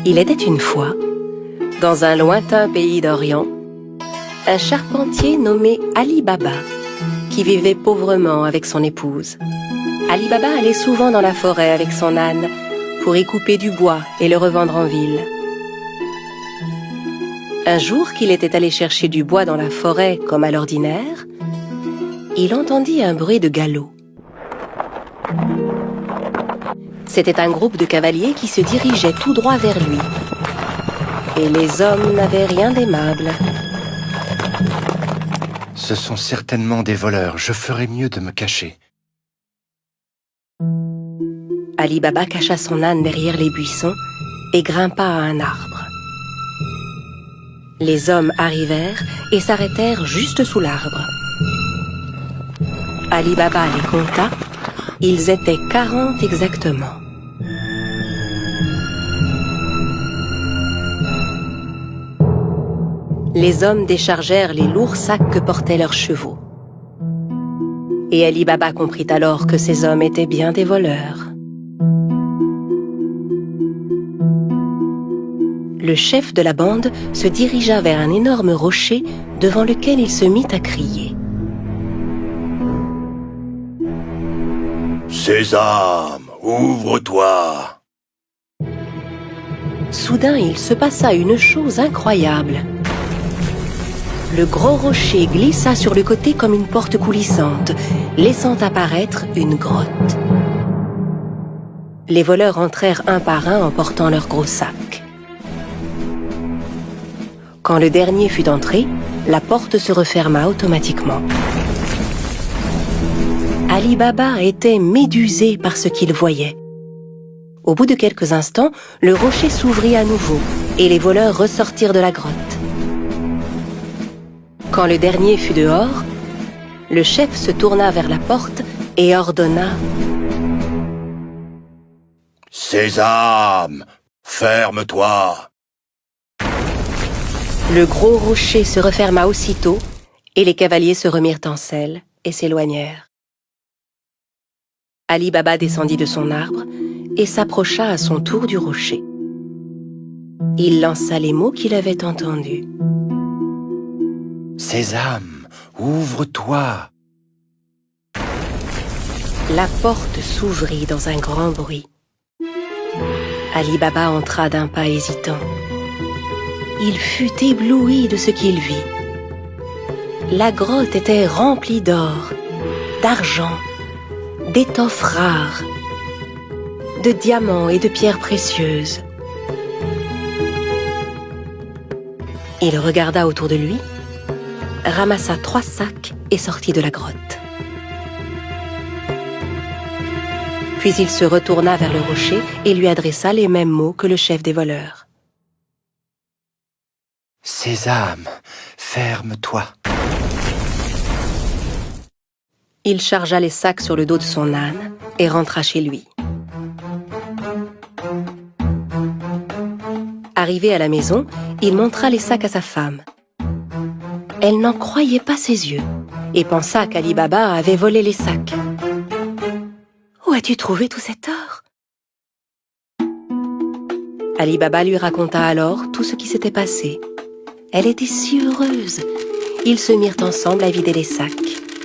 Il était une fois, dans un lointain pays d'Orient, un charpentier nommé Ali Baba, qui vivait pauvrement avec son épouse. Ali Baba allait souvent dans la forêt avec son âne pour y couper du bois et le revendre en ville. Un jour qu'il était allé chercher du bois dans la forêt comme à l'ordinaire, il entendit un bruit de galop. C'était un groupe de cavaliers qui se dirigeait tout droit vers lui. Et les hommes n'avaient rien d'aimable. Ce sont certainement des voleurs. Je ferais mieux de me cacher. Ali Baba cacha son âne derrière les buissons et grimpa à un arbre. Les hommes arrivèrent et s'arrêtèrent juste sous l'arbre. Ali Baba les compta. Ils étaient 40 exactement. Les hommes déchargèrent les lourds sacs que portaient leurs chevaux. Et Ali Baba comprit alors que ces hommes étaient bien des voleurs. Le chef de la bande se dirigea vers un énorme rocher devant lequel il se mit à crier. Sésame, ouvre-toi! Soudain, il se passa une chose incroyable. Le gros rocher glissa sur le côté comme une porte coulissante, laissant apparaître une grotte. Les voleurs entrèrent un par un en portant leurs gros sacs. Quand le dernier fut entré, la porte se referma automatiquement. Ali Baba était médusé par ce qu'il voyait. Au bout de quelques instants, le rocher s'ouvrit à nouveau et les voleurs ressortirent de la grotte. Quand le dernier fut dehors, le chef se tourna vers la porte et ordonna « Sésame, ferme-toi !» Le gros rocher se referma aussitôt et les cavaliers se remirent en selle et s'éloignèrent. Ali Baba descendit de son arbre et s'approcha à son tour du rocher. Il lança les mots qu'il avait entendus. Sésame, ouvre-toi! La porte s'ouvrit dans un grand bruit. Ali Baba entra d'un pas hésitant. Il fut ébloui de ce qu'il vit. La grotte était remplie d'or, d'argent, d'étoffes rares, de diamants et de pierres précieuses. Il regarda autour de lui, ramassa 3 sacs et sortit de la grotte. Puis il se retourna vers le rocher et lui adressa les mêmes mots que le chef des voleurs. Sésame, ferme-toi! Il chargea les sacs sur le dos de son âne et rentra chez lui. Arrivé à la maison, il montra les sacs à sa femme. Elle n'en croyait pas ses yeux et pensa qu'Ali Baba avait volé les sacs. « Où as-tu trouvé tout cet or ?» Ali Baba lui raconta alors tout ce qui s'était passé. Elle était si heureuse. Ils se mirent ensemble à vider les sacs.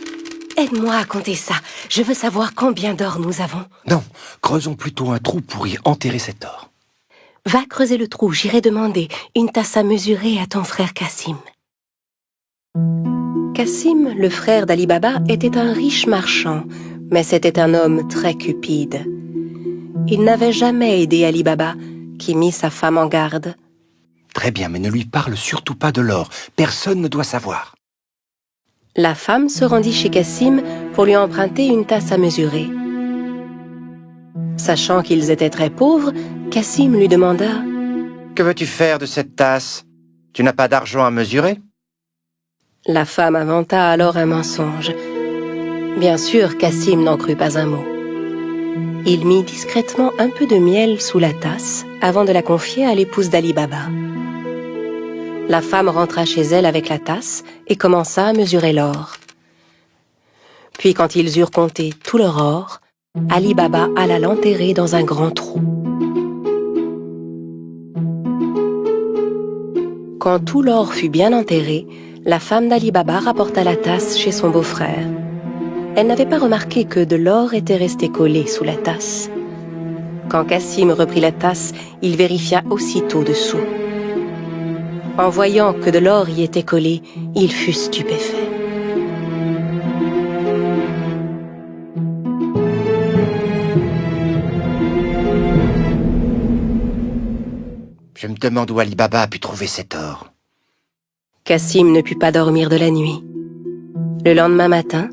« Aide-moi à compter ça. Je veux savoir combien d'or nous avons. » Non, creusons plutôt un trou pour y enterrer cet or. « Va creuser le trou, j'irai demander une tasse à mesurer à ton frère Cassim. » Cassim, le frère d'Ali Baba, était un riche marchand, mais c'était un homme très cupide. Il n'avait jamais aidé Ali Baba, qui mit sa femme en garde. Très bien, mais ne lui parle surtout pas de l'or. Personne ne doit savoir. La femme se rendit chez Cassim pour lui emprunter une tasse à mesurer. Sachant qu'ils étaient très pauvres, Cassim lui demanda « Que veux-tu faire de cette tasse? Tu n'as pas d'argent à mesurer ?» La femme inventa alors un mensonge. Bien sûr, Cassim n'en crut pas un mot. Il mit discrètement un peu de miel sous la tasse avant de la confier à l'épouse d'Ali Baba. La femme rentra chez elle avec la tasse et commença à mesurer l'or. Puis quand ils eurent compté tout leur or, Ali Baba alla l'enterrer dans un grand trou. Quand tout l'or fut bien enterré, la femme d'Ali Baba rapporta la tasse chez son beau-frère. Elle n'avait pas remarqué que de l'or était resté collé sous la tasse. Quand Cassim reprit la tasse, il vérifia aussitôt dessous. En voyant que de l'or y était collé, il fut stupéfait. Je me demande où Ali Baba a pu trouver cet or. Cassim ne put pas dormir de la nuit. Le lendemain matin,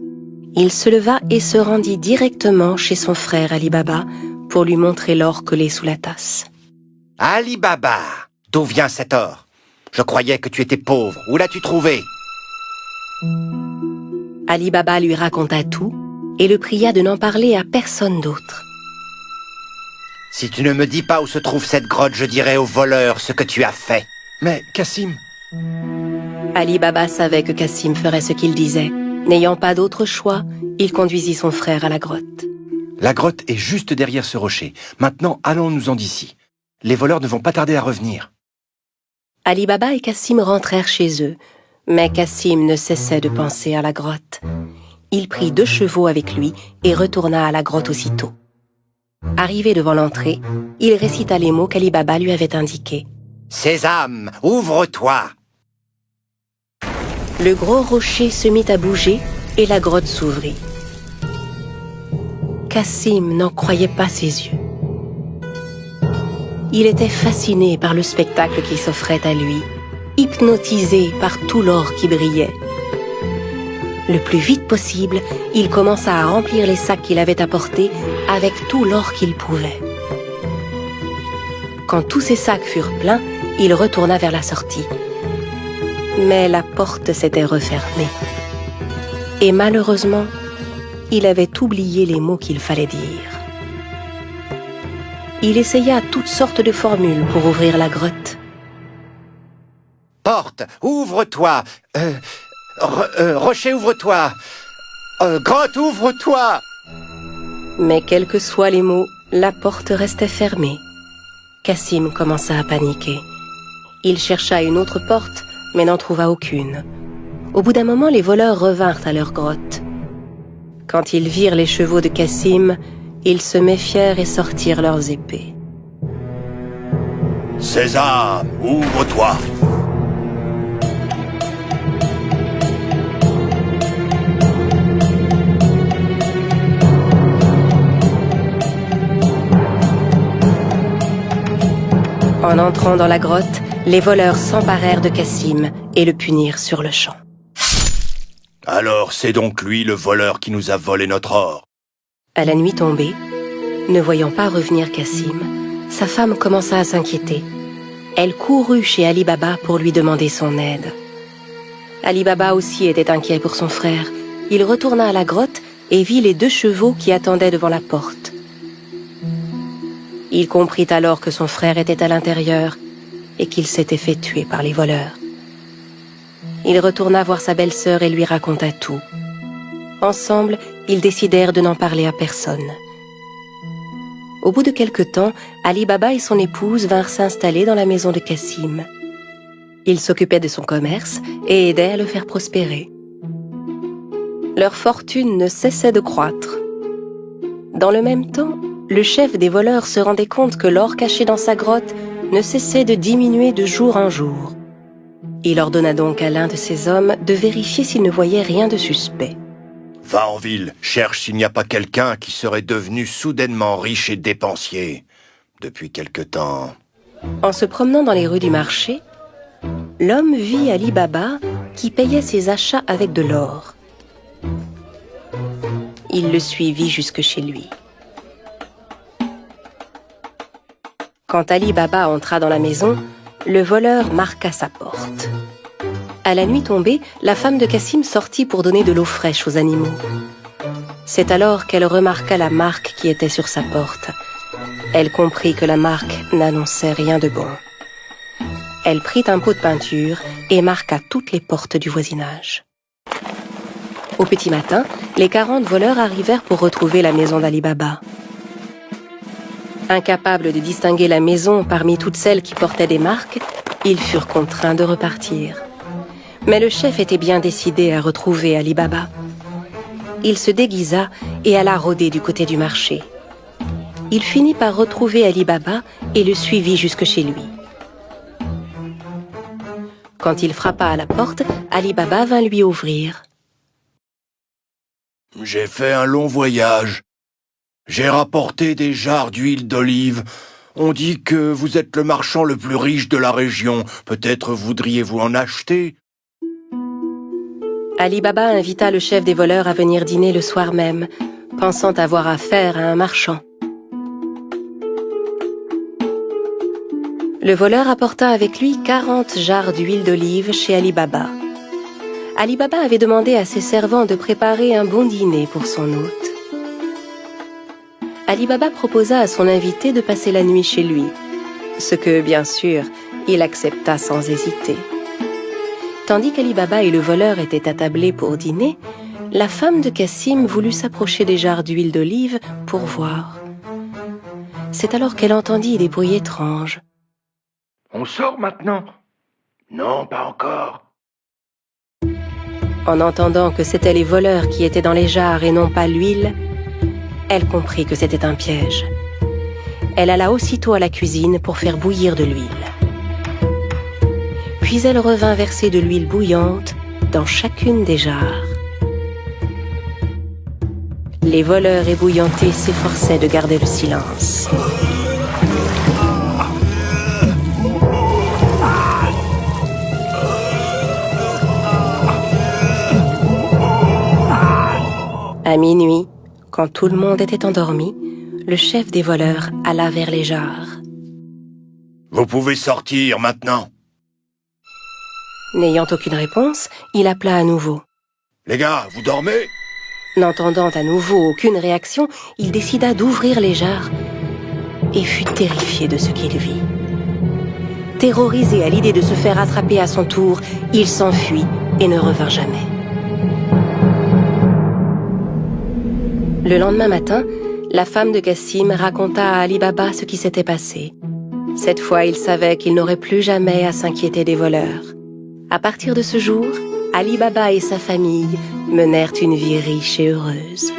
il se leva et se rendit directement chez son frère Ali Baba pour lui montrer l'or collé sous la tasse. Ali Baba, d'où vient cet or? Je croyais que tu étais pauvre. Où l'as-tu trouvé? Ali Baba lui raconta tout et le pria de n'en parler à personne d'autre. Si tu ne me dis pas où se trouve cette grotte, je dirai au voleur ce que tu as fait. Mais, Cassim... Ali Baba savait que Cassim ferait ce qu'il disait. N'ayant pas d'autre choix, il conduisit son frère à la grotte. La grotte est juste derrière ce rocher. Maintenant, allons-nous-en d'ici. Les voleurs ne vont pas tarder à revenir. Ali Baba et Cassim rentrèrent chez eux, mais Cassim ne cessait de penser à la grotte. Il prit 2 chevaux avec lui et retourna à la grotte aussitôt. Arrivé devant l'entrée, il récita les mots qu'Ali Baba lui avait indiqués. « Sésame, ouvre-toi » Le gros rocher se mit à bouger et la grotte s'ouvrit. Cassim n'en croyait pas ses yeux. Il était fasciné par le spectacle qui s'offrait à lui, hypnotisé par tout l'or qui brillait. Le plus vite possible, il commença à remplir les sacs qu'il avait apportés avec tout l'or qu'il pouvait. Quand tous ces sacs furent pleins, il retourna vers la sortie. Mais la porte s'était refermée. Et malheureusement, il avait oublié les mots qu'il fallait dire. Il essaya toutes sortes de formules pour ouvrir la grotte. « Porte, ouvre-toi Rocher, ouvre-toi Grotte, ouvre-toi » Mais quels que soient les mots, la porte restait fermée. Cassim commença à paniquer. Il chercha une autre porte, mais n'en trouva aucune. Au bout d'un moment, les voleurs revinrent à leur grotte. Quand ils virent les chevaux de Cassim, ils se méfièrent et sortirent leurs épées. « Sésame, ouvre-toi » En entrant dans la grotte, les voleurs s'emparèrent de Cassim et le punirent sur le champ. « Alors c'est donc lui le voleur qui nous a volé notre or » À la nuit tombée, ne voyant pas revenir Cassim, sa femme commença à s'inquiéter. Elle courut chez Ali Baba pour lui demander son aide. Ali Baba aussi était inquiet pour son frère. Il retourna à la grotte et vit les 2 chevaux qui attendaient devant la porte. Il comprit alors que son frère était à l'intérieur et qu'il s'était fait tuer par les voleurs. Il retourna voir sa belle-sœur et lui raconta tout. Ensemble, ils décidèrent de n'en parler à personne. Au bout de quelque temps, Ali Baba et son épouse vinrent s'installer dans la maison de Cassim. Ils s'occupaient de son commerce et aidaient à le faire prospérer. Leur fortune ne cessait de croître. Dans le même temps, le chef des voleurs se rendait compte que l'or caché dans sa grotte ne cessait de diminuer de jour en jour. Il ordonna donc à l'un de ses hommes de vérifier s'il ne voyait rien de suspect. « Va en ville, cherche s'il n'y a pas quelqu'un qui serait devenu soudainement riche et dépensier. Depuis quelque temps... » En se promenant dans les rues du marché, l'homme vit Ali Baba qui payait ses achats avec de l'or. Il le suivit jusque chez lui. Quand Ali Baba entra dans la maison, le voleur marqua sa porte. À la nuit tombée, la femme de Cassim sortit pour donner de l'eau fraîche aux animaux. C'est alors qu'elle remarqua la marque qui était sur sa porte. Elle comprit que la marque n'annonçait rien de bon. Elle prit un pot de peinture et marqua toutes les portes du voisinage. Au petit matin, les 40 voleurs arrivèrent pour retrouver la maison d'Ali Baba. Incapable de distinguer la maison parmi toutes celles qui portaient des marques, Ils furent contraints de repartir. Mais le chef était bien décidé à retrouver Ali Baba. Il se déguisa et alla rôder du côté du marché. Il finit par retrouver Ali Baba et le suivit jusque chez lui. Quand il frappa à la porte, Ali Baba vint lui ouvrir. « J'ai fait un long voyage. J'ai rapporté des jarres d'huile d'olive. On dit que vous êtes le marchand le plus riche de la région. Peut-être voudriez-vous en acheter ?» Ali Baba invita le chef des voleurs à venir dîner le soir même, pensant avoir affaire à un marchand. Le voleur apporta avec lui 40 jarres d'huile d'olive chez Ali Baba. Ali Baba avait demandé à ses servants de préparer un bon dîner pour son hôte. Ali Baba proposa à son invité de passer la nuit chez lui, ce que, bien sûr, il accepta sans hésiter. Tandis qu'Ali Baba et le voleur étaient attablés pour dîner, la femme de Cassim voulut s'approcher des jarres d'huile d'olive pour voir. C'est alors qu'elle entendit des bruits étranges. « On sort maintenant ?»« Non, pas encore. » En entendant que c'étaient les voleurs qui étaient dans les jarres et non pas l'huile, elle comprit que c'était un piège. Elle alla aussitôt à la cuisine pour faire bouillir de l'huile. Puis elle revint verser de l'huile bouillante dans chacune des jarres. Les voleurs ébouillantés s'efforçaient de garder le silence. À minuit, quand tout le monde était endormi, le chef des voleurs alla vers les jarres. « Vous pouvez sortir maintenant. » N'ayant aucune réponse, il appela à nouveau. « Les gars, vous dormez ?» N'entendant à nouveau aucune réaction, il décida d'ouvrir les jarres et fut terrifié de ce qu'il vit. Terrorisé à l'idée de se faire attraper à son tour, il s'enfuit et ne revint jamais. Le lendemain matin, la femme de Cassim raconta à Ali Baba ce qui s'était passé. Cette fois, il savait qu'il n'aurait plus jamais à s'inquiéter des voleurs. À partir de ce jour, Ali Baba et sa famille menèrent une vie riche et heureuse.